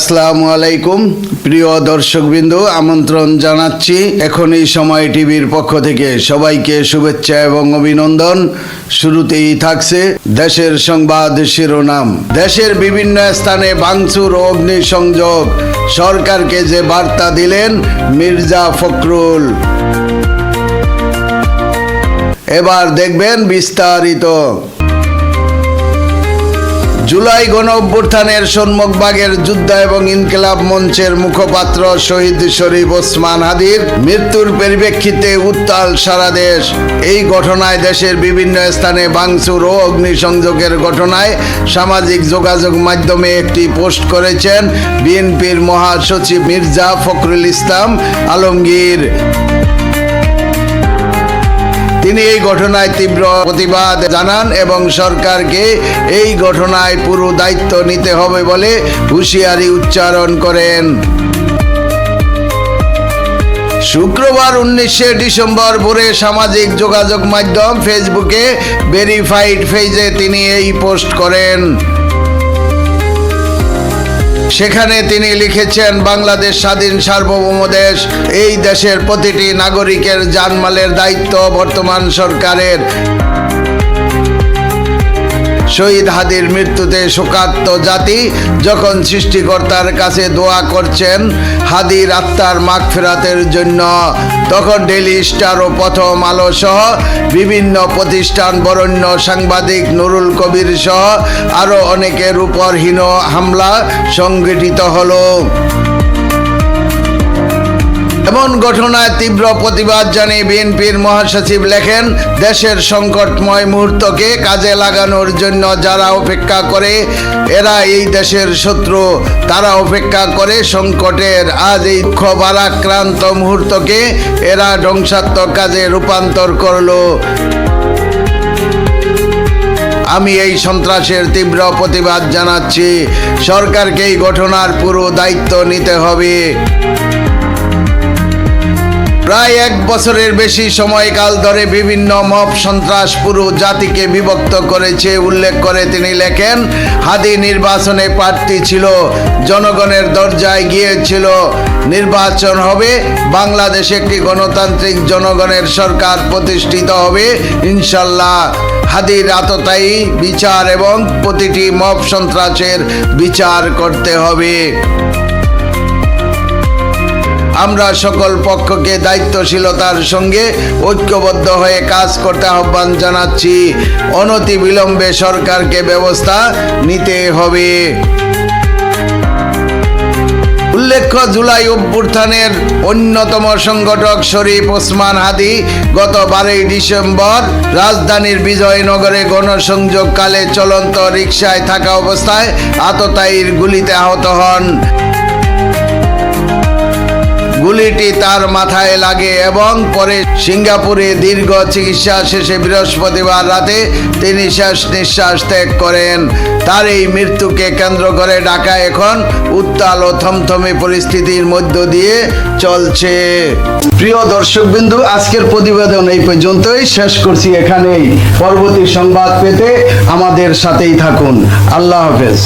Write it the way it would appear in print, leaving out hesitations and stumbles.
আসসালামু আলাইকুম প্রিয় দর্শকবৃন্দ, আমন্ত্রণ জানাচ্ছি এখন এই সময় টিভির পক্ষ থেকে সবাইকে শুভেচ্ছা এবং অভিনন্দন। শুরুতেই থাকছে দেশের সংবাদ শিরোনাম। দেশের বিভিন্ন স্থানে ভাঙচুর ও অগ্নিসংযোগ, সরকারকে যে বার্তা দিলেন মির্জা ফখরুল। এবার দেখবেন বিস্তারিত। জুলাই গণ অভ্যুত্থানের সম্মুখভাগের যুদ্ধ এবং ইনকিলাব মঞ্চের মুখপাত্র শহীদ শরীফ ওসমান হাদির মৃত্যুর পরিপ্রেক্ষিতে উত্তাল সারা দেশ। এই ঘটনায় দেশের বিভিন্ন স্থানে ভাঙচুর ও অগ্নিসংযোগের ঘটনায় সামাজিক যোগাযোগ মাধ্যমে একটি পোস্ট করেছেন বিএনপির মহাসচিব মির্জা ফখরুল ইসলাম আলমগীর। তিনি এই ঘটনায় তীব্র প্রতিবাদ জানান এবং সরকারকে এই ঘটনায় পুরো দায়িত্ব নিতে হবে বলে হুঁশিয়ারি উচ্চারণ করেন। শুক্রবার 19 ডিসেম্বর ভোরে সামাজিক যোগাযোগ মাধ্যম ফেসবুকে ভেরিফাইড পেজে তিনি এই পোস্ট করেন। সেখানে তিনি লিখেছেন, বাংলাদেশ স্বাধীন সার্বভৌম দেশ। এই দেশের প্রতিটি নাগরিকের জানমালের দায়িত্ব বর্তমান সরকারের। শহীদ হাদির মৃত্যুতে শোকার্ত জাতি যখন সৃষ্টিকর্তার কাছে দোয়া করছেন হাদির আত্মার মাগফিরাতের জন্য, তখন ডেইলি স্টার ও প্রথম আলো সহ বিভিন্ন প্রতিষ্ঠান বরেণ্য সাংবাদিক নুরুল কবির সহ আরও অনেকের উপর হীন হামলা সংঘটিত হলো। এমন ঘটনায় তীব্র প্রতিবাদ জানিয়ে বিএনপির মহাসচিব লেখেন, দেশের সংকটময় মুহূর্তকে কাজে লাগানোর জন্য যারা অপেক্ষা করে এরা এই দেশের শত্রু। তারা অপেক্ষা করে সংকটের, আজ এই দুঃখ ভারাক্রান্ত মুহূর্তকে এরা ধ্বংসাত্মক কাজে রূপান্তর করলো। আমি এই সন্ত্রাসের তীব্র প্রতিবাদ জানাচ্ছি। সরকারকে এই ঘটনার পুরো দায়িত্ব নিতে হবে। প্রায় 1 বছরের বেশি সময়কাল ধরে বিভিন্ন মব সন্ত্রাস পুরো জাতিকে বিভক্ত করেছে উল্লেখ করে তিনি লেখেন, হাদি নির্বাচনে প্রার্থী ছিল, জনগণের দরজায় গিয়েছিল, নির্বাচন হবে, বাংলাদেশে একটি গণতান্ত্রিক জনগণের সরকার প্রতিষ্ঠিত হবে ইনশাল্লাহ। হাদির আততায়ী বিচার এবং প্রতিটি মব সন্ত্রাসের বিচার করতে হবে। আমরা সকল পক্ষকে দায়িত্বশীলতার সঙ্গে ঐক্যবদ্ধ হয়ে কাজ করতে আহ্বান জানাচ্ছি। অনতিবিলম্বে সরকারকে ব্যবস্থা নিতে হবে। উল্লেখ্য, জুলাই অভ্যুত্থানের অন্যতম সংগঠক শরীফ ওসমান হাদি গত 12 ডিসেম্বর রাজধানীর বিজয়নগরে গণসংযোগকালে চলন্ত রিকশায় থাকা অবস্থায় আততায়ীর গুলিতে আহত হন। গুলিটি তার মাথায় লাগে এবং পরে সিঙ্গাপুরে দীর্ঘ চিকিৎসা শেষে বৃহস্পতিবার রাতে তিনি শেষ নিঃশ্বাস ত্যাগ করেন। তার এই মৃত্যুকে কেন্দ্র করে ঢাকা এখন উত্তাল ও থমথমে পরিস্থিতির মধ্য দিয়ে চলছে। প্রিয় দর্শকবিন্দু, আজকের প্রতিবেদন এই পর্যন্তই শেষ করছি এখানেই। পরবর্তী সংবাদ পেতে আমাদের সাথেই থাকুন। আল্লাহ হাফেজ।